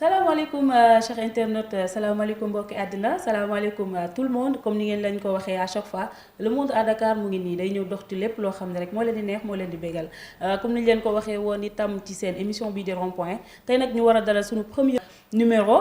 salaamaaleykum chers internautes salaamaaleykum mbokki àddina salaamaaleykum tout le monde comme ni ngeen lañ ko waxee à chaque fois le monde à Dakar mu ngi nii day ñëw dox ci lépp loo xam ne rek moo leen di neex moo leen di bégal comme ni ñu leen ko waxee woon itam ci seen émission bii di rond point tey nag ñu war a dalal suñu premier numéro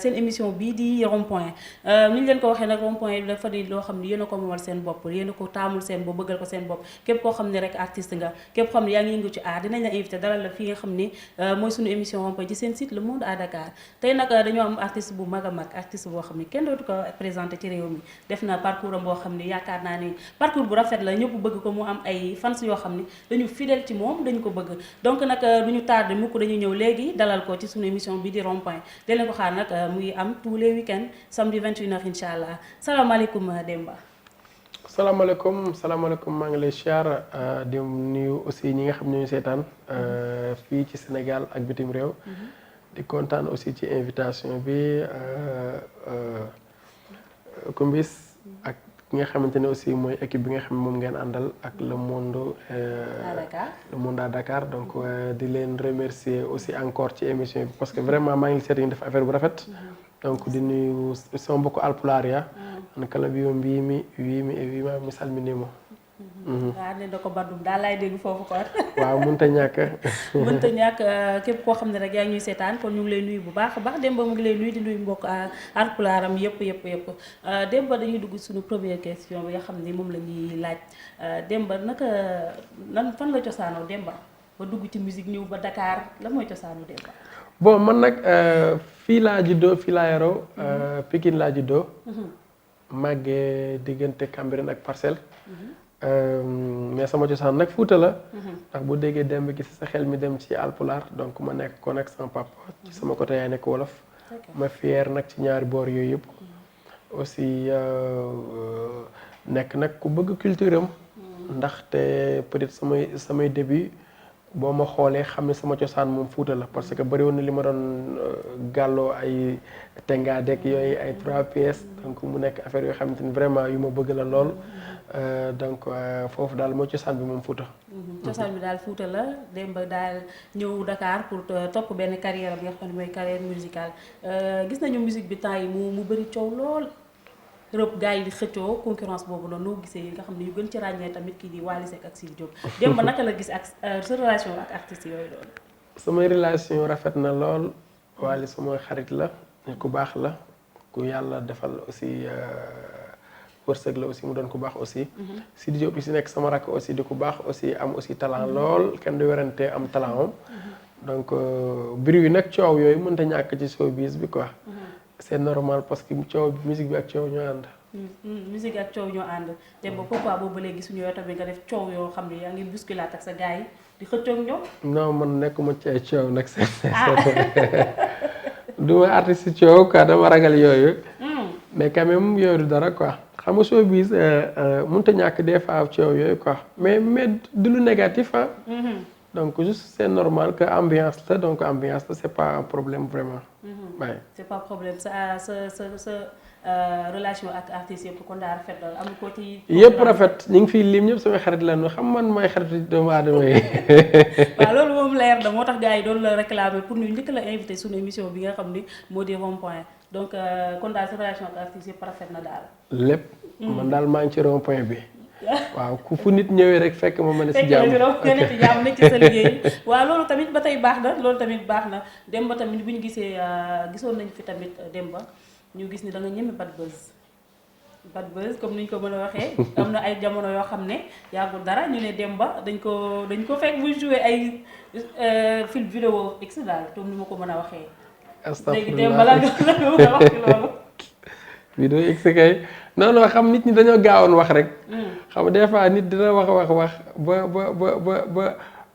seen émission bii di rond point ni ñu leen ko waxee nag rond point dafa di loo xam ne yéen a ko moomal seen bopp yéen a ko taamul seen bopp bëggal ko seen bopp képp koo xam ne rek artiste nga képp koo xam ne yaa ngi yëngu ci art dinañ la invité dalal la fii nga xam ni mooy suñu émission rond point ci seen site le monde à Dakar tey nag dañoo am artiste bu mag a mag artiste boo xam ne kenn dootu ko présenté ci réew mi def na parcours am boo xam ne yaakaar naa ni parcours bu rafet la ñëpp bëgg ko mu am ay fans yoo xam ne dañu fidèle ci moom dañu ko bëgg donc nag du ñu tardé mukk dañu ñëw léegi dalal ko ci suñu émission bi di rond point di leen ko xaar nag muy am tous les week-ends samedi 21h incha allah salaamaaleykum Demba. salaamaaleykum maa ngi lay siyaar di nuyu aussi ñi nga xam ne ñu seetaan fii ci Sénégal ak bitim réew. di kontaan aussi ci invitation bi Kumbis ak ki nga xamante ne aussi mooy équipe bi nga xam ne moom ngeen àndal ak le monde à Dakar donc di leen remercier aussi encore ci émission bi parce que vraiment maa ngi seet ñu def affaire bu rafet donc di nuyu sama mbokku alpulaar ya an kala bi mbiimi wiima mi salminimo waaw ne da ko bandum daal laay dégg foofu kon waaw mënta ñàkk mënta ñàkk képp koo xam ne rek yaa ngi ñuy seetaan kon ñu ngi lay nuyu bu baax a baax Demba mu ngi lay nuyu di nuyu mbokk alpulaaram yëpp Demba dañuy dugg suñu première question bi nga xam ni moom la ñuy laaj Demba naka lan fan la cosaanoo Demba ba dugg ci musique ñëw ba Dakar lan mooy cosaanu Demba. bon man nag fii laa juddoo fii laa yaroo Pikine laa juddoo màggee diggante Cambérène ak Parcelles mais sama cosaan nag Fuuta la ndax bu déggee Demba gi sa xel mi dem ci alpulaar donc ma nekk ko nag sama papa ci sama côté yaay nekk wolof ma fier nag ci ñaari boor yooyu yëpp aussi nekk nag ku bëgg culture am ndaxte peut-être samay début boo ma xoolee xam ne sama cosaan moom Fuuta la parce que bëri woon na li ma doon gàlloo ay tengaadek yooyu ay 3 pièces donc mu nekk affaire yoo xamante ni vraiment yu ma bëgg la lool donc foofu daal mooy cosaan bi moom Fuuta. cosaan bi daal Fuuta la Demba daal ñëw Dakar pour topp benn carrière bi nga xam ne mooy carrière musicale gis nañu musique bi temps yi mu bëri coow lool rëbb gars yi di xëccoo concurrence boobu noonu noo gisee nga xam ne yu gën ci ràññee tamit kii di Wally Seck ak Sidy Diop Demba naka la gis ak sa relation ak artistes yooyu doon. samay relation rafet na lool Wally sama xarit la nit ku baax la ku yàlla defal aussi wërsëg la aussi mu doon ku baax aussi. Sidy Diop bi si nekk sama rakk aussi di ku baax aussi am aussi talent lool kenn du werante am talent am donc bruit yi nag coow yooyu mënta ñàkk ci showbiz bi quoi. c'est normal parce que coow musique bi ak coow ñoo ànd. musique ak coow ñoo ànd Demba pourquoi boobu léegi suñu yoo tamit nga def coow yoo xam ne yaa ngi bousculade ak sa gars yi di xëccoo ak ñoom. non man nekkuma ci ay coow nag du ma artiste coow quoi dama ragal yooyu. mais quand même yooyu du dara quoi xam nga showbiz mënut a ñàkk des fois coow yooyu quoi mais du lu négatif ah. donc juste c'est normal que ambiance la donc ambiance la c'est pas un problème vraiment. waaye c'est pas problème sa relation ak artistes yëpp kon daa rafet la am ko ci. yëpp rafet ñu ngi fiy lim ñëpp samay xarit la ñu xam man mooy xarit doomu aadama yi. waaw loolu moom leer na moo tax gars yi doon la réclamer pour ñu njëkk la invité suñu émission bi nga xam ni moo di rond point donc kon daal sa relation ak artistes yëpp rafet na daal. lépp. man daal maa ngi ci rond point bi. waaw ku fu nit ñëwee rek fekk ma mën a si jàmm nekk ci sa liggéey waaw loolu tamit ba tey baax na loolu tamit baax na Demba tamit bu ñu gisee gisoon nañu fi tamit Demba ñu gis ni da nga ñeme bad buzz comme ni ñu ko mën a waxee am na ay jamono yoo xam ne yàggul dara ñu ne Demba dañ ko fekk muy joué ay film vidéo x daal comme ni ma ko mën a waxee. astafurlah léegi Demba la nga mën a wax ci loolu. vidéo x kay non xam nit ñi dañoo gaawoon wax rek. xam nga des fois nit dina wax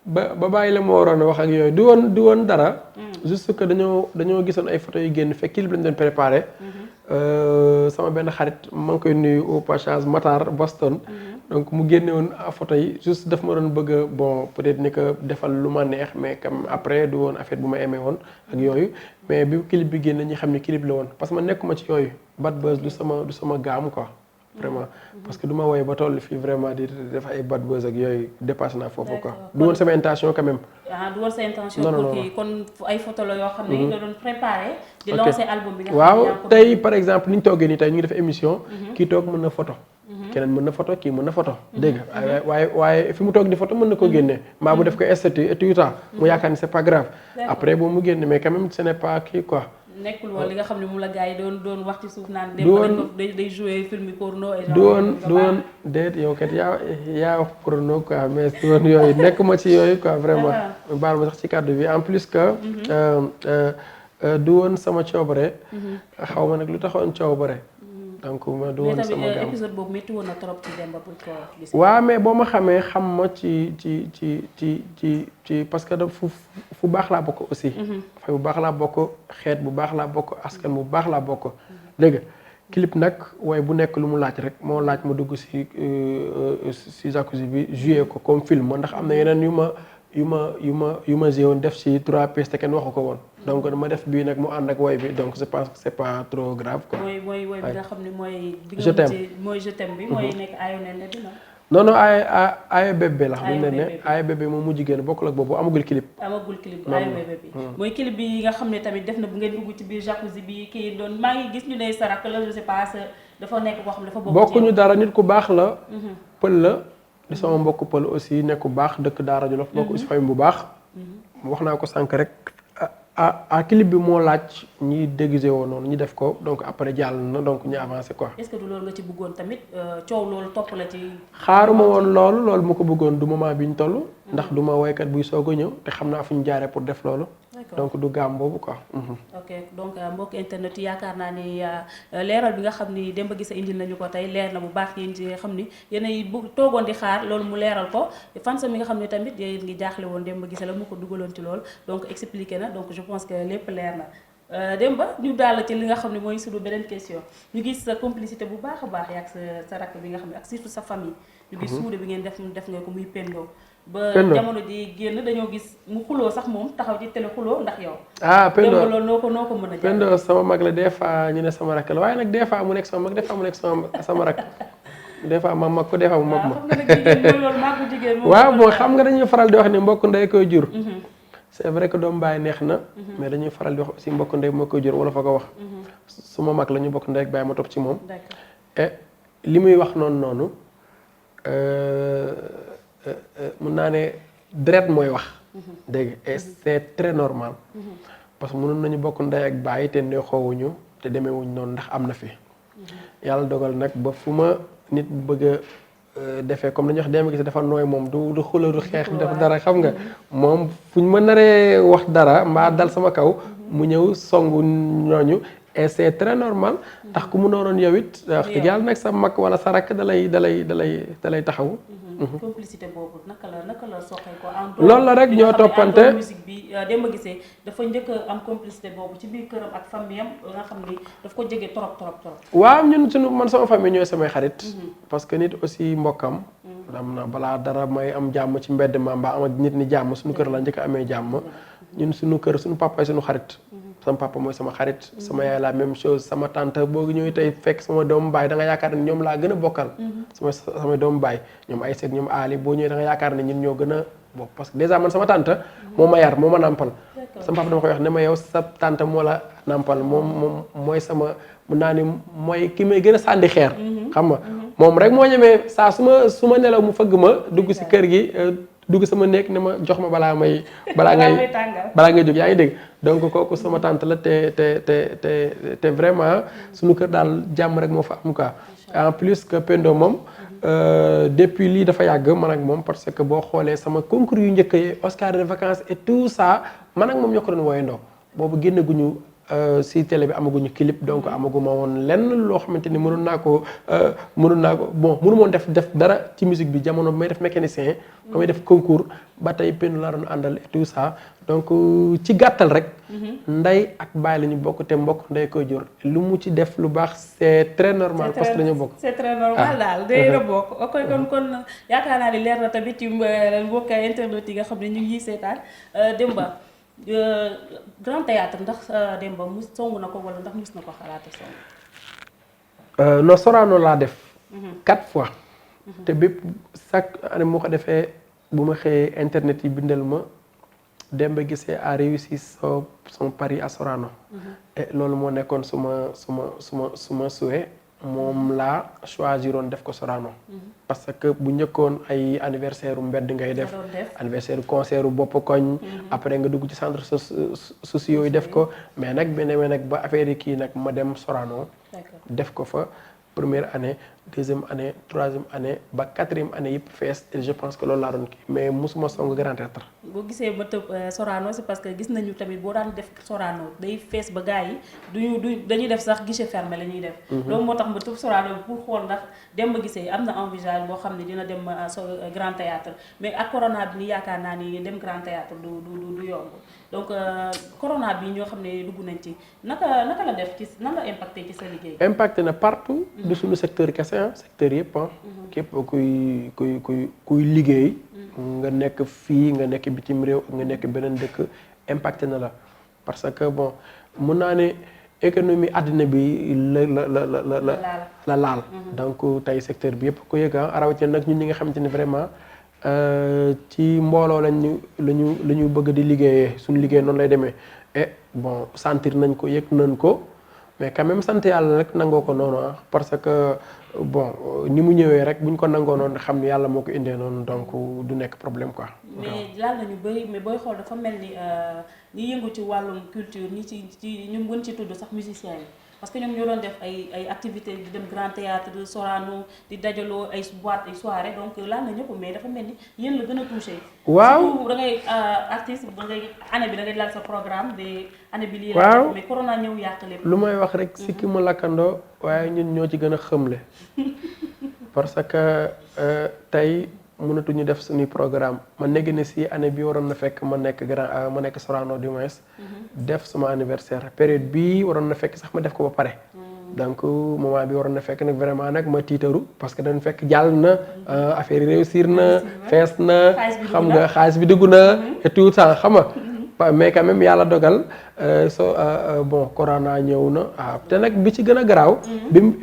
ba bàyyi la moo waroon a wax ak yooyu du woon dara. juste que dañoo gisoon ay photos yu génn fekk clip lañ doon préparé. sama benn xarit maa ngi koy nuyu au passage Matar Boston. donc mu génne woon photo yi juste daf ma doon bëgg bon peut-être ni que defal lu ma neex mais comme après du woon affaire bu ma aimé woon ak yooyu mais bi clip bi génne ñi xam ne clip la woon parce que man nekkuma ci yooyu bad buzz du sama gaam quoi. vraiment parce que du ma woy ba toll fii vraiment di def ay bad buzz ak yooyu dépassé naa foofu quoi du woon sama intention quand même. Du woon sa intention. non pour kii kon ay photo la yoo xam ne nga doon préparé. di lancer album bi nga xam ne waaw tey par exemple ni ñu toogee nii tey ñu ngi def émission. kii toog mën na photo. keneen mën na photo kii mën na photo. dégg nga waaye fi mu toog di photo mën na ko génne. mbaa bu def ko statut et tout ça. mu yaakaar ni c'est pas grave. après boobu mu génne mais quand même ce n'est pas kii quoi. nekkul woon li nga xam ne mu la gars yi doon wax ci suuf naan. du woon day jouer film porno et du woon déet yow kat yaa wax porno quoi mais du woon yooyu nekk ma ci yooyu quoi vraiment. baal ma sax ci kàddu bi en plus que. du woon sama coobare. xaw ma nag lu taxoon coobare. donc ma du woon sama gàmm épisode boobu métti woon na trop ci Demba pour ko gis. waaw mais boo ma xamee xam ma ci parce que fu baax laa bokk aussi. fay bu baax laa bokk xeet bu baax laa bokk askan bu baax laa bokk. dégg nga clip nag waaye bu nekk lu mu laaj rek moo laaj ma dugg si jacuzzi bi joué ko comme film ndax am na yeneen yu ma géewoon def ci 3 pièces te kenn waxu ko woon. donc dama def bii nag mu ànd ak woy bi donc je pense que c'est pas trop grave quoi. mooy woy bi nga xam ne mooy. je t'aime mooy je t'aime bi. mooy nekk ayo nen dina. non ayo bébé la xam ne ayo bébé moom mu jigéen bokkul ak boobu amagul clip. ayo bébé bi. mooy clip bi nga xam ne tamit def na bu ngeen dugg ci biir jacuzzi bi kii doon maa ngi gis ñu ne sarak la je sais pas dafa nekk boo xam ne dafa bokk. bokkuñu dara nit ku baax la. pël la di sama mbokk pël aussi nekk ku baax dëkk Daara Jolof bokk aussi famille bu baax. wax naa ko sànq rek. clip bi moo laaj ñi déguisé woo noonu ñu def ko donc après jàll na donc ñu avancé quoi. est-ce que du loolu nga ci bëggoon tamit coow loolu topp la ci. xaaruma woon loolu ma ko bëggoon du moment bi ñu toll. ndax du ma woykat buy soog a ñëw te xam naa fu ñu jaaree pour def loolu. donc du gaam boobu quoi. ok donc mbokk internet yi yaakaar naa ni leeral bi nga xam ni Demba Guissé indil nañu ko tey leer na bu baax yéen ci nga xam ni yéen ay bu toogoon di xaar loolu mu leeral ko fans mi nga xam ne tamit yéen ngi jaaxle woon Demba Guissé la mu ko dugaloon ci loolu donc expliqué na donc je pense que lépp leer na. Demba ñu daal ci li nga xam ne mooy suñu beneen question ñu gis sa complicité bu baax a baax yaag sa rakk bi nga xam ne ak surtout sa famille. ñu gis suude bi ngeen def nga ko muy Pendo. ba jamono ji génn dañoo gis mu xuloo sax moom taxaw ci télé xuloo ndax yow. Pendo loolu noo ko mën a. Pendo sama mag la des fois ñu ne sama rakk la waaye nag des fois mu nekk sama mag des fois mu nekk sama rakk des fois ma mag ko des fois mu mag ma. xam nga nag jigéen mooy loolu maa ko jigéen moom. waaw bon xam nga dañuy faral di wax ne mbokk ndey koy jur. c'est vrai que doom baay neex na. mais dañuy faral di wax aussi mbokk ndey moo koy jur wala fa ko wax. suma mag la ñu bokk ndey ak baay ma topp ci moom. et li muy wax noonu. mun naa ne deret mooy wax. dégg et c'est très normal. parce que mënoon nañu bokk ndey ak baay te neexoowuñu te demeewuñ noonu ndax am na fi. yàlla dogal nag ba fu ma nit bëgg a defee comme dañuy wax Demba Guissé dafa nooy moom du xula du xeex def dara xam nga moom fuñ ma naree wax dara mbaa dal sama kaw mu ñëw songu ñooñu. et c'est très normal tax ku mu noonoon yow it wax dëgg yàlla nag sa mag wala sa rakk dalay taxaw. complicité boobu naka la soxee ko. loolu la rek ñoo toppante musique bi Demba Guissé dafa njëkk am complicité boobu ci biir këram ak famille am nga xam ni daf ko jege trop. waaw ñun man sama famille ñooy samay xarit. parce que nit aussi mbokkam. am na balaa dara may am jàmm ci mbedd ma mbaa am nit ni jàmm suñu kër la njëkk a amee jàmm ñun suñu kër suñu papa suñu xarit. sama papa mooy sama xarit sama yaay la même chose sama tante boo ñëwee tey fekk sama doomu baay da nga yaakaar ne ñoom laa gën a bokkal. sama doomu baay ñoom ay seet ñoom aali boo ñëwee da nga yaakaar ne ñun ñoo gën a bokk parce que déjà man sama tante moo ma yar moo ma nàmpal. sama papa dama koy wax ne ma yow sa tante moo la nàmpal moom mooy sama mun naa ni mooy ki may gën a sànni xeer. xam nga moom rek moo ñemee saa su ma nelaw mu fëgg ma dugg si kër gi. dugg sama néeg ne ma jox ma balaa ngay jóg yaa ngi dégg donc kooku sama tante la te vraiment suñu kër daal jàmm rek moo fa am quoi en plus que Pendo moom depuis lii dafa yàgg man ak moom parce que boo xoolee sama concours yu njëkk yi Oscar de vacances et tout ça man ak moom ñoo ko doon woyandoo boobu génn guñu si télé bi amaguñu clip donc amaguma woon lenn loo xamante ni mënoon naa ko bon mënu moon def dara ci musique bi jamono bi may def mécanicien ba may def concours ba tey Pendo laa doon àndal et tout ça donc ci gàttal rek ndey ak baay la ñu bokk te mbokk ndey koy jur lu mu ci def lu baax c'est très normal parce que dañoo bokk c'est très normal daal day la bokk ok kon yaakaar naa ni leer na tamit ci mbokk internet yi nga xam ne ñu ngi seetaan Demba grand théâtre ndax Demba songu na ko wala ndax mus na ko xalaata song non Sorano laa def 4 fois. te bépp chaque année moo ko defee bu ma xëyee internet yi bindal ma Demba Guissé a réussi son pari à Sorano. et loolu moo nekkoon suma souhait moom laa choisiroon def ko Sorano. parce que bu njëkkoon ay anniversaire u mbedd ngay def. anniversaire concert u bopp koñ. après nga dugg ci centre sociaux yi def ko mais nag bi demee nag ba affaire yi kii nag ma dem Sorano. def ko fa première année deuxième année troisième année ba quatrième année yëpp fees et je pense que loolu laa doon kii mais musuma song Grand Théâtre. boo gisee ba tëb Sorano c'est parce que gis nañu tamit boo daan def Sorano day fees ba gars yi dañuy def sax guichet fermé la ñuy def. loolu moo tax ma tëb Sorano pour xool ndax Demba Guissé am na envisage boo xam ne dina dem Grand Théâtre mais ak corona bi ni yaakaar naa ni dem Grand Théâtre du yomb donc corona bi ñoo xam ne dugg nañ ci naka la def ci nan la impacté ci sa liggéey. impacté na partout. du suñu secteur kese secteur yëpp képp kuy liggéey. nga nekk fii nga nekk bitim réew nga nekk beneen dëkk impacté na la parce que bon mun naa ne économie àddina bi la laal. donc tey secteur bi yëpp ko yëg rawatina nag ñun ñi nga xamante ne vraiment ci mbooloo lañu bëgg di liggéeyee suñu liggéey noonu lay demee et bon sentir nañ ko yëg nañ ko. mais quand même sant yàlla rek nangoo ko noonu parce que bon ni mu ñëwee rek bu ñu ko nangoo noonu xam ni yàlla moo ko indee noonu donc du nekk problème quoi. mais laal nañu bëri mais booy xool dafa mel ni ñi yëngu ci wàllum culture ñi ci ñu mën ci tudd sax musiciens yi parce que ñoom ñoo doon def ay activités di dem Grand Théâtre Sorano di dajaloo ay boîte ay soirée donc laal na ñëpp mais dafa mel ni yéen la gën a touché. waaw surtout da ngay artiste da ngay année bi da ngay laal sa programme de année bi lii waaw mais corona ñëw yàq lépp. lu may wax rek sikki mu lakkandoo waaye ñun ñoo ci gën a xëmle parce que tey mënatuñu def suñuy programme ma nekk ne si année bi waroon na fekk ma nekk Sorano du moins def sama anniversaire période bii waroon na fekk sax ma def ko ba pare donc moment bi waroon na fekk nag vraiment nag ma tiitaru parce que dañ fekk jàll na affaire yi réussir na fees na xam nga xaalis bi dugg na et tout ça xam nga mais quand même yàlla dogal bon corona ñëw na waaw te nag bi ci gën a garaaw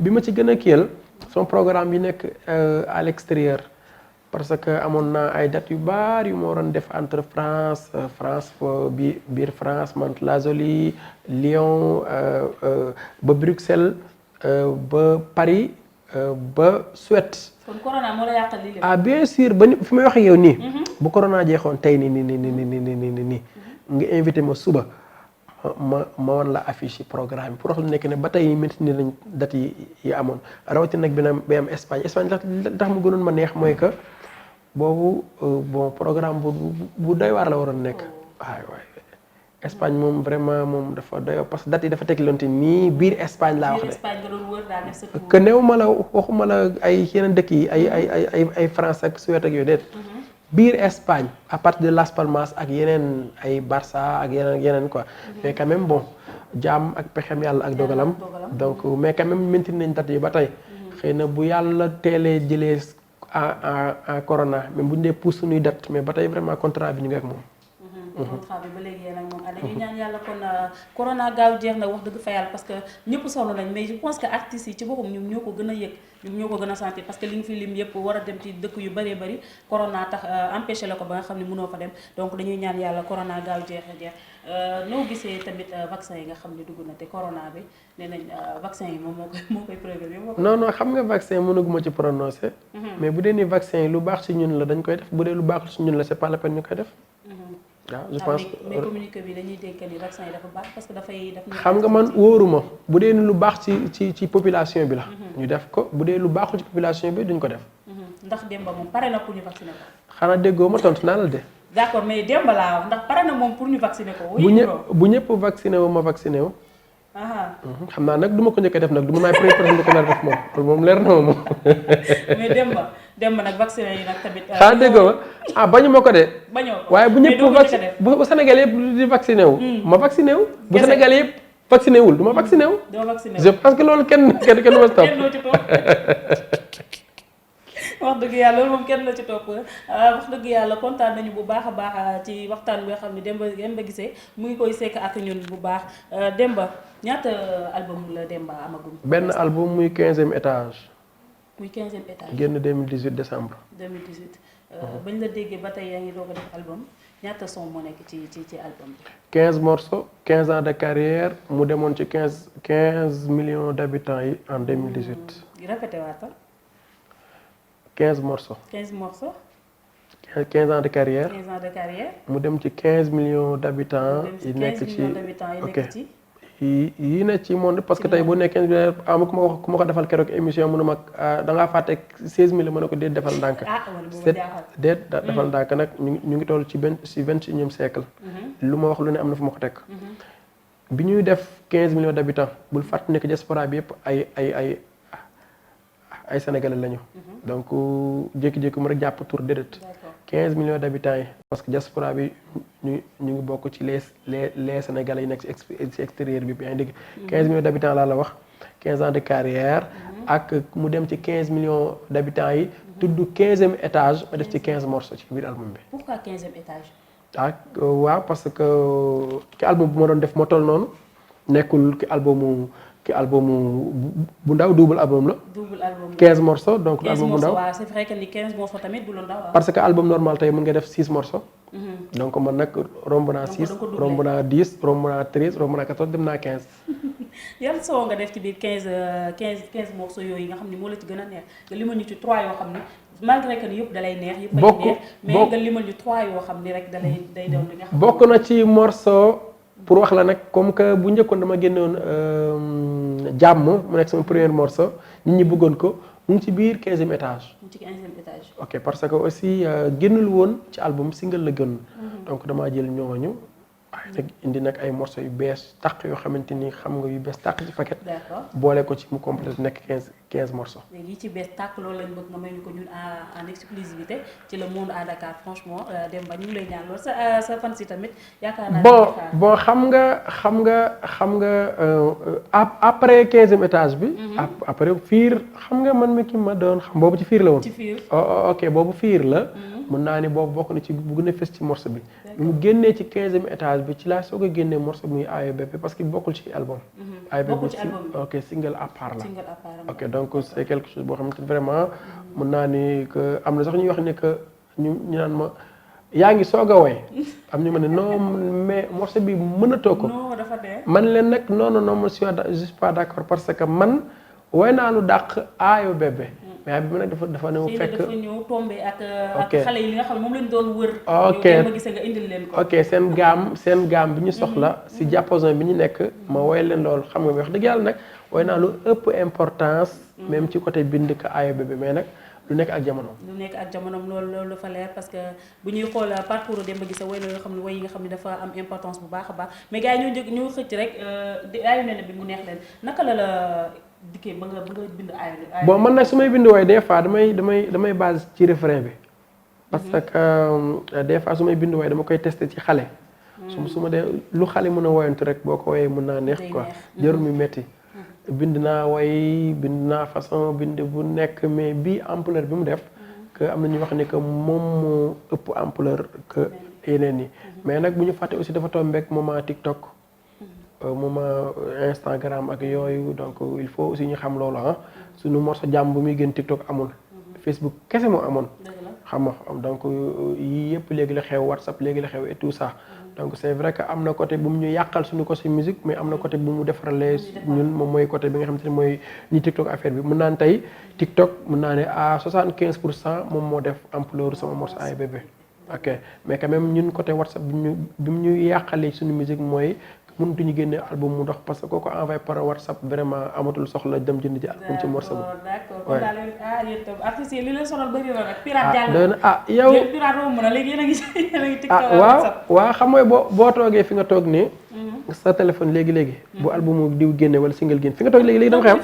bi ma ci gën a kiyal son programme yi nekk à l'extérieur parce que amoon naa ay dates yu bari yu ma waroon def entre France biir France Mantes-la-Jolie Lyon ba Bruxelles ba Paris ba Suède. kon corona moo la yàqal lii ah bien sûr ba fi may wax ak yow nii. bu corona jeexoon tey nii nga invité ma suba ma wan la affiche yi programme pour wax lu nekk ne ba tey maintenir nañ dates yi amoon rawatina nag bi am Espagne tax mu gënoon ma neex mooy que. boobu bon programme bu doy waar la waroon nekk waay Espagne moom vraiment moom dafa doy parce que date yi dafa teglante nii biir Espagne laa wax de que néew ma la waxuma la ay yeneen dëkk yi ay France ak Suède ak yooyu déet biir Espagne à partir de Las Palmas ak yeneen ay Barça ak yeneen quoi mais quand même bon jaam ak pexem yàlla ak dogalam donc mais quand même maintenir nañ date yi ba tey xëy na bu yàlla teelee jëlee en corona même bu ñu dee pousse suñuy date mais ba tey vraiment contrat bi ñu ngi ak moom. contrat bi ba léegi yéen ak moom dañuy ñaan yàlla kon corona gaaw jeex na wax dëgg fa yàlla parce que ñëpp sonn nañ mais je pense que artistes yi ci boppam ñoom ñoo ko gën a yëg ñoom ñoo ko gën a sentir parce que li nga fi lim yëpp war a dem ci dëkk yu bëree bëri corona tax empêché la ko ba nga xam ne mënoo fa dem donc dañuy ñaan yàlla corona gaaw jeex noo gisee tamit vaccin yi nga xam ne dugg na te corona bi nee nañ vaccin yi moom moo koy prévenir. non xam nga vaccin mënuguma ci prononcer. mais bu dee ni vaccin yi lu baax ci ñun la dañ koy def bu dee lu baaxul ci ñun la c'est pas la peine ñu koy def. waaw je pense mais communiqué bi dañuy dégg ni vaccin yi dafa baax parce que dafay xam nga man wóoruma bu dee ni lu baax ci population bi la. ñu def ko bu dee lu baaxul ci population bi duñ ko def. ndax Demba moom pare na pour ñu vacciner ko. xanaa déggoo ma tontu naa la de. d'accord mais Demba laa wax ndax pare na moom pour ñu vacciner ko. bu ñëpp vacciné wu ma vacciné wu. xam naa nag du ma ko njëkk a def nag du ma may première personne du ko nar def moom loolu moom leer na ma moom. mais Demba nag vacciné yi nag tamit. xanaa déggoo ma bañu ma ko de. bañoo ko waaye bu ñëpp bu Sénégal yëpp di vacciné wu. ma vacciné wu. bu Sénégal yëpp vacciné wul du ma vacciné wu. doo vacciné wu je pense que loolu kenn du ma stop. wax dëgg yàlla loolu moom kenn la ci topp wax dëgg yàlla kontaan nañu bu baax a baax ci waxtaan bi nga xam ne Demba Guissé mu ngi koy sekk ak ñun bu baax Demba ñaata album la Demba amagum. benn album muy 15e étage muy 15e étage. génn 2018 décembre. 2018. bañ la déggee ba tey yaa ngi doog a def album ñaata son moo nekk ci album bi. 15 morceaux 15 ans de carrière mu demoon ci 15 millions d'habitants yi en 2018. répété waatal. 15 morceaux. 15 morceaux. 15 ans de carrière. 15 ans de carrière. mu dem ci 15 millions d'habitants yi nekk ci 15 millions d'habitants yi nekk ci. yi ne ci monde parce que tey boo nekkee am ku ma ko defal keroog émission mu ne ma da ngaa fàtte 16000 mën na ko déet defal ndànk. déet defal ndànk nag ñu ngi toll ci 21e siècle. lu ma wax lu ne am na fu ma ko teg. bi ñuy def 15 millions d'habitants bul fàtte nekk diaspora bi yëpp ay sénégalais lañu. donc jékki-jékki mu rek jàpp tur déedéet. 15 millions d'habitants yi parce que diaspora bi ñu ngi bokk ci les sénégalais yi nekk ci extérieur bi yaa ngi dégg. 15 millions d'habitants laa la wax 15 ans de carrière. ak mu dem ci 15 millions d'habitants yi. tudd 15e étage ma def ci 15 morceaux ci biir album bi. pourquoi 15e étage. waaw parce que ki album bu ma doon def moo toll noonu nekkul ki albumu bu ndaw double album la. double album 15 morceaux donc. 15 album bu ndaw waaw c'est vrai que ni 15 morceaux tamit du lu ndaw. parce que album normal tey mën nga def 6 morceaux. donc man nag romb naa 6 romb naa 10 romb naa 13 romb naa 14 dem naa 15. yan soo nga def ci biir 15 morceaux yooyu nga xam ni moo la ci gën a neex nga limal ñu ci 3 yoo xam ni malgré que ni yëpp dalay neex. yëpp ay neex mais nga limal ñu 3 yoo xam ni rek day doon li nga xam. bokk na ci morceau. pour wax la nag comme que bu njëkkoon dama génnoon jàmm mu nekk sama premier morceau nit ñi bëggoon ko mu ngi ci biir 15e étage. mu ngi ci 15e étage. ok parce que aussi génnul woon ci album single la gën. donc damaa jël ñooñu waaye nag indi nag ay morceaux yu bees tàq yoo xamante ni xam nga yu bees tàq ci paquet. d'accord boole ko ci mu complété nekk 15 morceaux. léegi ci bees tàq loolu lañ bëgg nga may ñu ko ñun en exclusivité ci le monde à Dakar franchement Demba ñu ngi lay ñaan lool sa fan si tamit yaakaar naa. bon xam nga après 15e étage bi. après fiir xam nga man mi ki ma doon xam boobu ci fiir la woon. ci fiir ok boobu fiir la. mën naa ni boobu bokk na ci bu gën a fës ci morceau bi. mu génnee ci 15e étage bi ci laa soog a génnee morceau bi muy AEBP parce que bokkul ci album. bokkul ci album bi ok single à part la. single à part ok donc c'est quelque chose boo xamante vraiment mën naa ni que am na sax ñuy wax ne que ñu naan ma yaa ngi soog a woy am ñu ma ne non mais morceau bi mënatoo ko. non dafa dee. man leen nag non monsieur je suis pas d'accord parce que man woy naa lu dàq AEBP. mais bi nag dafa ñëw fekk dafa ñëw tombé ak xale yi li nga xam ne moom lañ doon wër. ok yow ma gisee nga indil leen ko. ok seen gaam bi ñu soxla si diapason bi ñu nekk ma woy leen loolu xam nga wax dëgg yàlla nag woy naa lu ëpp importance. même ci côté bind ka AEBP mais nag lu nekk ak jamono. lu nekk ak jamonoom loolu dafa leer parce que bu ñuy xool parcours Demba Guissé woy na yoo xam ne woy yi nga xam ne dafa am importance bu baax a baax mais gars yi ñoo xëcc rek aayu ne bi mu neex leen naka la dikkee ba nga bind aayu. bon man nag su may bind wooy des fois damay base ci refrain bi. parce que des fois su may bind wooy dama koy testé ci xale. su ma dee lu xale mën a woyantu rek boo ko woyee mën naa neex quoi jarul mi metti bind naa woy bind naa façon bind bu nekk mais bii ampleur bi mu def. que am na ñu wax ne que moom moo ëpp ampleur que yeneen yi. mais nag bu ñu fàtte aussi dafa tombeek moment TikTok. moment Instagram ak yooyu donc il faut aussi ñu xam loolu suñu morceau jàmm bu muy gën TikTok amul. Facebook kese moo amoon. xam nga donc yii yëpp léegi la xew WhatsApp léegi la xew et tout ça. donc c'est vrai que am na côté bu mu ñu yàqal suñu côté musique mais am na côté bu mu defaralee ñun moom mooy côté bi nga xamante ne mooy ñi TikTok affaire bi mën naa ne tey TikTok mën naa ne à 75% moom moo def ampleur sama morceau AEBP. ok mais quand même ñun côté WhatsApp bi mu ñu yàqalee suñu musique mooy. mënutuñu génne album mu dox parce que koo ko envoyé par WhatsApp vraiment amatul soxla dem jënd ji album ci morceau bi. d'accord kon daal yéen itam artistes yi li leen sonal bëri na nag. pirate jàll yow pirate romb na léegi yéen a ngi TikTok waaw xam nga boo toogee fi nga toog nii. sa téléphone léegi bu album diw génne wala single génne fi nga toog léegi dama xam.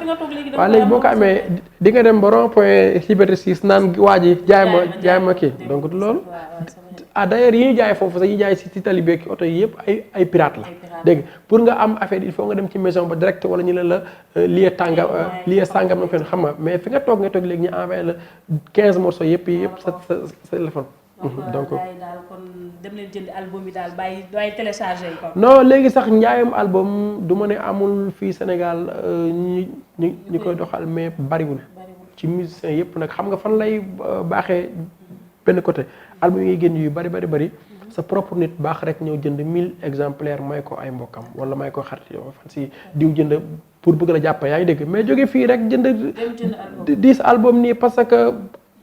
waaw léegi boo ko amee di nga dem ba rond point Liberté 6 naan waa ji jaay ma kii donc loolu. d'ailleurs yi ñu jaay foofu sax yi jaay si tali beeg oto yi yëpp ay pirate la. dégg pour nga am affaire il faut nga dem ci maison ba direct wala ñu ne la lieu sangam na xam nga mais fi nga toog léegi ñu envoyé la 15 morceaux yëpp sa téléphone. donc daal kon dem leen jënd album yi daal bàyyi téléchargé yi kon. non léegi sax njaayam album du ma ne amul fii Sénégal ñi koy doxal mais bariwul. ci musiciens yëpp nag xam nga fan lay baaxee benn côté album yi ngay génn yu bari sa propre nit baax rek ñëw jënd 1000 exemplaires may ko ay mbokkam wala may ko xarit yoo fan si diw jënd pour bëgg la jàpp yaa ngi dégg mais jóge fii rek jënd 10 album nii parce que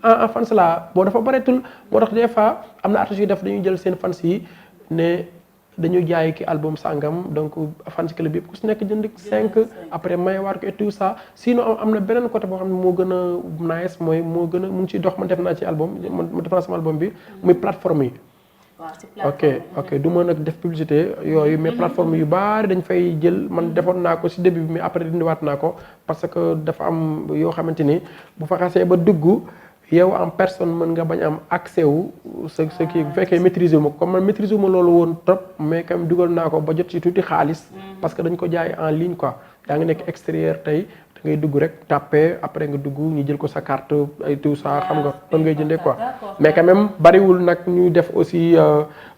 en fans la boo dafa bareetul moo tax des fois am na artistes yu def dañuy jël seen fans yi ne dañu jaay ki album sangam donc fans club yëpp ku si nekk jënd 5 après mayewaat ko et tout ça sinon am na beneen côté boo xam ne moo gën a nice mooy moo gën a mu ngi ciy dox man def naa ci album man def naa sama album bi muy plateforme yi. ok du ma nag def publicité yooyu mais plateforme yu bari dañ fay jël man defoon naa ko si début bi mais après dindiwaat naa ko parce que dafa am yoo xamante ni bu fa xasee ba dugg yow en personne mën nga bañ am accès wu ce qui bu fekkee maîtriser wu ma ko comme man maîtriser wu ma loolu woon trop mais quand même dugal naa ko ba jot ci tuuti xaalis parce que dañ ko jaay en ligne quoi yaa ngi nekk extérieur tey da ngay dugg rek tapé après nga dugg ñu jël ko sa carte ay tout ça xam nga noonu ngay jëndee quoi mais quand même bariwul nag ñu def aussi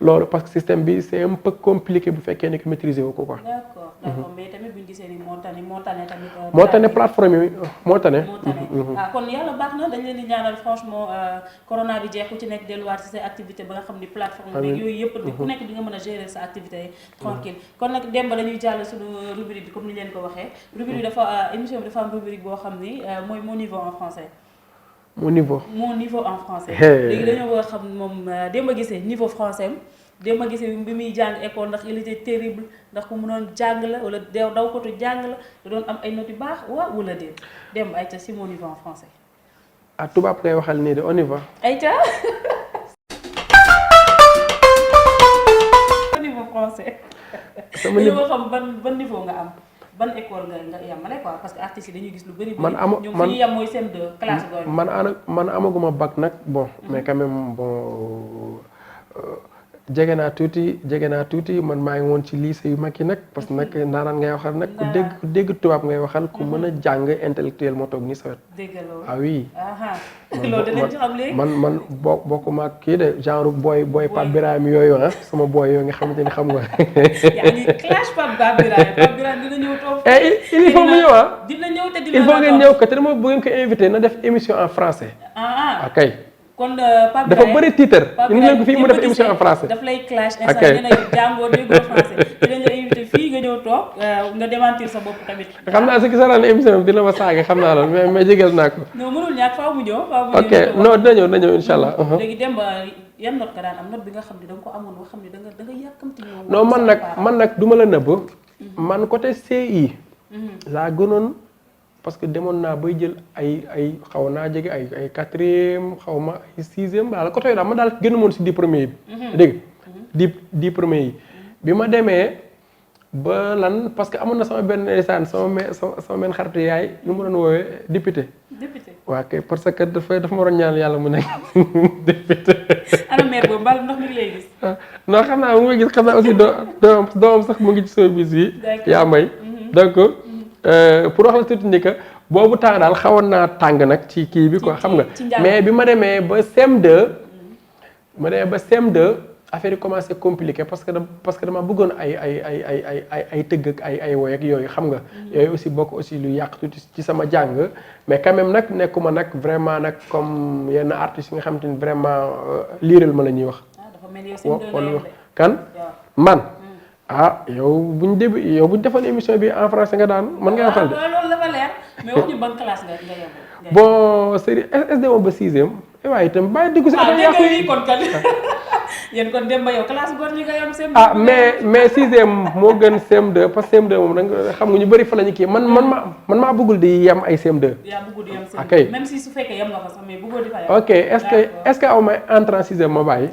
loolu parce que système bi c'est un peu compliqué bu fekkee ne que maîtriser wu ko quoi. d'accord mais tamit bu ñu gisee ni moo tane tamit. moo tane plateforme yi moo tane. kon yàlla baax na dañ leen di ñaanal franchement corona bi jeex ku ci nekk delluwaat ci say activité ba nga xam ni plateforme bi yooyu yëpp di ku nekk di nga mën a gérer sa activité tranquille kon nag Demba dañuy jàll suñu rubrique bi comme ni leen ko waxee rubrique bi dafa émission bi dafa am rubrique boo xam ni mooy mon niveau en français. mon niveau en français. léegi dañoo war a xam moom Demba Guissé niveau français am Demba Guissé bi muy jàng école ndax il était terrible ndax ku mënoon jàng la wala daw kotu jàng la da doon am ay notes yu baax waaw wala déet Demba ayca si mon niveau en français. ah tubaab ngay waxal nii de on y va. ayca. niveau français. sama niveau dañoo xam ban niveau nga am. ban école nga yamale quoi parce que artistes yi dañuy gis lu bëri. ñoom fi ñu yam mooy CM2 classe gooy. man amaguma bac nag bon. mais quand même bon jege naa tuuti man maa ngi woon ci lycée yu mag yi nag parce que nag ndaanaan ngay waxal nag ku dégg tubaab ngay waxal ku mën a jàng intellectuel moo toog nii sa wet. dégg nga loolu ah oui. loolu dinañ ci xam léegi. man bokkuma ak kii de genre booy Pape Birahim yooyu sama booy yooyu nga xamante ni xam nga. yaa ngi clash Pape Birahim dina ñëw toog. il faut mu ñëw dina ñëw te dina il faut ngeen ñëw ko te dama bëgg ngeen ko invité na def émission en français. ok. kon Pape Birahim dafa bëri titre ñu ngi leen ko fii mu def émission en français. daf lay clash instant nee na yow jàngoo déggoo français dinañ la invité fii nga ñëw toog nga démentir sa bopp tamit. xam naa ce qui sera émission bi dina ma saaga xam naa loolu mais jégal naa ko. non mënul ñàkk faaw mu ñëw. ok non dina ñëw incha allah. léegi Demba yan note nga daan am note bi nga xam ne da nga ko amoon boo xam ne da nga yàkkamti ñëw. non man nag du ma la nëbb. man côté CI. laa gënoon. parce que demoon naa bay jël ay xaw naa jege ay 4e xaw ma ay 6e daal côté yooyu daal man daal gënu moon si 10 premiers yi. dégg nga 10 premiers yi. bi ma demee ba lan parce que amoon na sama benn ndeysaan sama benn xaritu yaay nu mu doon woowee député. waaw kay parce que dafa ma waroon ñaan yàlla mu nekk député. ana maire boobu mbal ndax mi ngi lay gis. non xam naa mu ngi gis xam naa aussi doomam sax mu ngi ci showbiz yi. yaa may donc. pour wax la tuuti ni que boobu temps daal xawoon naa tàng nag ci kii bi quoi xam nga mais bi ma demee ba CM2 affaire yi commencé compliqué parce que dama bëggoon ay tëgg ak ay woy ak yooyu xam nga yooyu aussi bokk aussi lu yàq tuuti ci sama jàng mais quand même nag nekkuma nag vraiment nag comme yenn artistes yi nga xamante ni vraiment liiral ma la ñuy wax wala kan man yow bu ñu defoon émission bi en français nga daan mën nga waxal de. loolu dafa leer mais wax ñu ban classe nga yem. bon c'est SD moom ba 6e waaye itam bàyyi dugg si. dégg nga kon kan yéen kon Demba yow classe góor ñi nga yem CM2. mais 6e moo gën CM2 parce que CM2 moom nag xam nga ñu bëri fa la ñu kii man maa bëggul di yem ay CM2. yaa bëggul di yem CM2 ok même si su fekkee yem nga fa sax mais bëggoo di fa yem. ok est-ce que aw ma entrée en 6e ma bàyyi.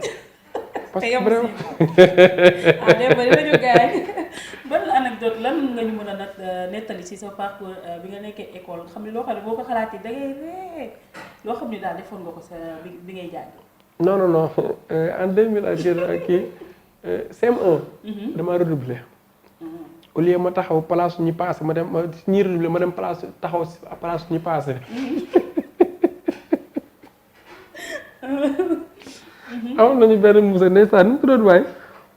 parce que vraiment Demba dinañu gaañ ban anecdote lan nga ñu mën a nettali ci sa parcours bi nga nekkee école xam ne loo xam ne boo ko xalaatee da ngay ree loo xam ne daal defoon nga ko sa bi ngay jàng. non en 2000 ak kii CM1. dama redoubler. au lieu ma taxaw place ñu passé ma dem ñi redoubler ma dem taxaw place ñu passé. amoon nañu benn Moussa ndeysaan nu mu tudd waay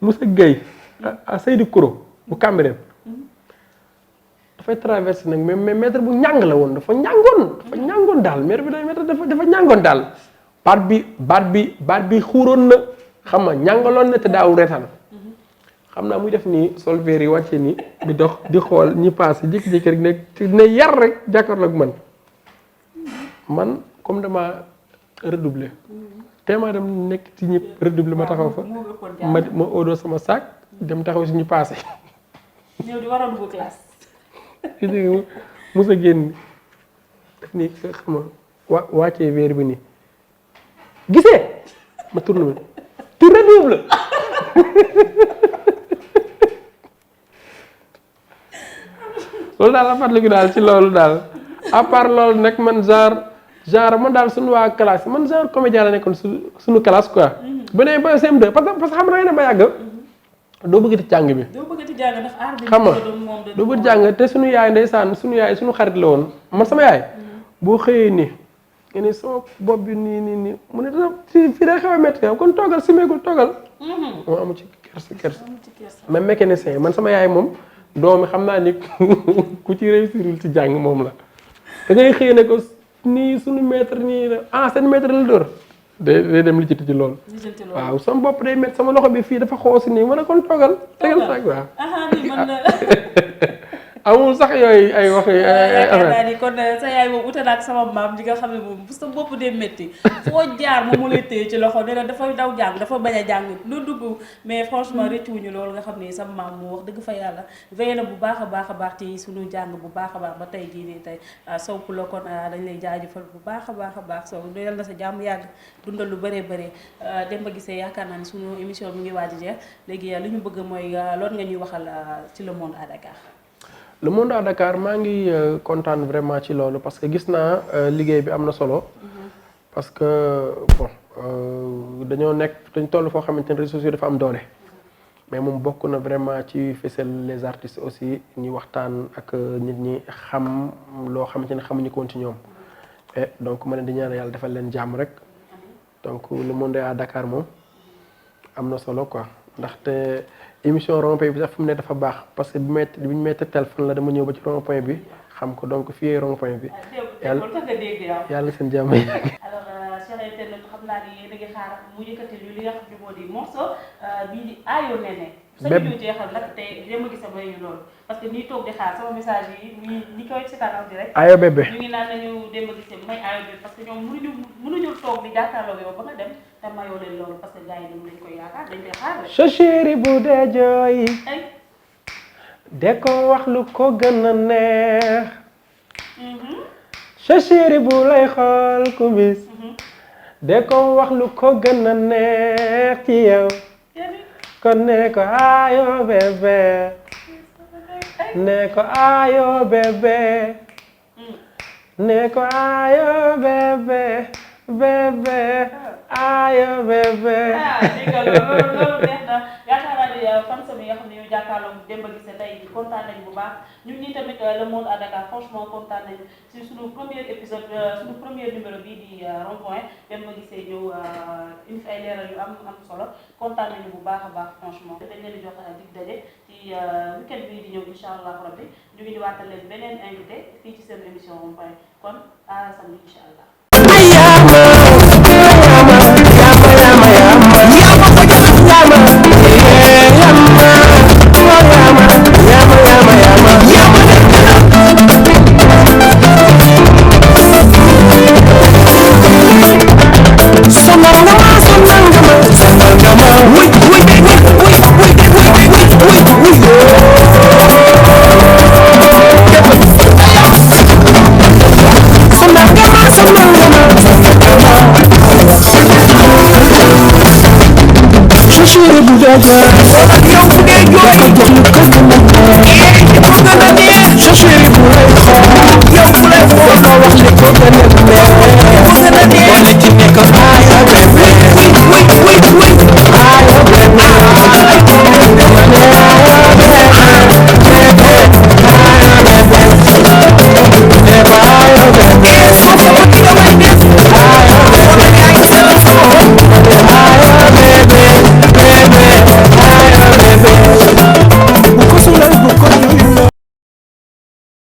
Moussa Gueye Seydou Kouro bu Cambérène dafay traversé nag mais maître bu ñàng la woon dafa ñàngoon daal maître dafa ñàngoon daal baat bi xuuroon na xam nga ñàngaloon na te daaw reetaan xam naa muy def nii sol verre yi wàcce nii di dox di xool ñi passé jékki-jékki rek ne yar rek jàkkaarloog man comme dama redoubler teemaa dem nekk ci ñi redoubler ma taxaw fa ma oodoo sama sac dem taxaw si ñu passé ñëw di war a dugg classe mos a génn def nii xam nga wàccee verre bi nii gisee ma tourné tu redouble loolu daal a fàttaliku daal ci loolu daal à part loolu nag man genre man daal suñu waa classe man genre comédien la nekkoon suñu classe quoi. ba nee ba CM2 parce que xam nga ba yàgg doo bëgg ci jàng bi. xam nga doo bëgg jàng te suñu yaay ndeysaan suñu xarit la woon man sama yaay boo xëyee nii nga ne sama bopp bi nii mu ne dana fii day xaw a métti kon toogal simeekul toogal. moo amu ci kersa même mécanicien man sama yaay moom doomi xam naa ni ku ci réussirul ci jàng moom la da ngay xëy ne ko nii suñu maître nii seen maître la dóor day dem li ci loolu waaw sama bopp day métti sama loxo bi fii dafa xoosi nii ma ne kon toogal tegal saak waaw amul sax yooyu ay wax ni kon sa yaay moom ute naak sama maam ji nga xam ne moom sa bopp dee métti foo jaar moom mu lay téye ci loxo ne la dafa daw jàng dafa bañ a jàng lu dugg mais franchement rëccuwuñu loolu nga xam ne sama maam mu wax dëgg fa yàlla veillé na bu baax a baax ci suñu jàng bu baax a baax ba tey jii nii tey Sow Poulo kon dañ lay jaajëfal bu baax a baax Sow doyal na sa jàmm yàgg dundal lu bëree Demba Guissé yaakaar naa ne suñu émission mi ngi waaj a jeex léegi li ñu bëgg mooy loolu nga ñuy waxal ci Le Monde à Dakar. Le Monde à Dakar maa ngi kontaan vraiment ci loolu parce que gis naa liggéey bi am na solo. parce que bon dañ toll foo xamante ne réseaux sociaux dafa am doole. mais moom bokk na vraiment ci fësal les artistes aussi ñuy waxtaan ak nit ñi xam loo xamante ne xamuñu ko woon ci ñoom. et donc ma ne di ñaan yàlla defal leen jàmm rek donc Le Monde à Dakar moom am na solo quoi ndaxte. émission rond-point bi sax fu mu ne dafa baax parce que bi ñu may tegtal fan la dama ñëw ba ci rond-point bi xam ko donc fii rond-point bi. yàlla seen jàmm yi. alors chers internautes xam naa ni yéen a ngi xaar mu yëkkati li nga xam ne moo di morceau bii di Ayo Néné. bépp sañu jeexal nag te Demba Guissé may ñu loolu parce que nii toog di xaar sama message yi ñi koy seetaan direct. Ayo bébé ñu ngi naan nañu Demba Guissé may Ayo bébé parce que ñoom mënuñu toog di jàkkaarloo yow ba nga dem. te mayoo leen loolu parce que gars yi dañ koy yaakaar dañ koy xaar rek. sa chéri bu dee jooy. de ko wax lu ko gën a neex. sa chéri bu lay xool ku bis. de ko wax lu ko gën a neex ci yow. kon ne ko ayo bébé. ne ko ayo bébé. ne ko ayo bébé. bébé ayo bébé. dégg nga loolu neex na yaakaar naa ne fan yi nga xam ne ñoo jàkkaarloo Demba Guissé tey ji kontaan nañ bu baax ñun ñii tamit Le Monde à Dakar franchement kontaan nañ si suñu premier épisode suñu premier numéro bii di rond-point Demba Guissé ñëw indi fi ay leeral yu am solo kontaan nañu bu baax a baax franchement dañ leen di jox dig daje ci weekend bii di ñëw incha allah rabbi ñu ngi di waatal leen beneen invité fii ci seen émission rond-point kon à samedi incha allah. Cherchez les boulets, yo,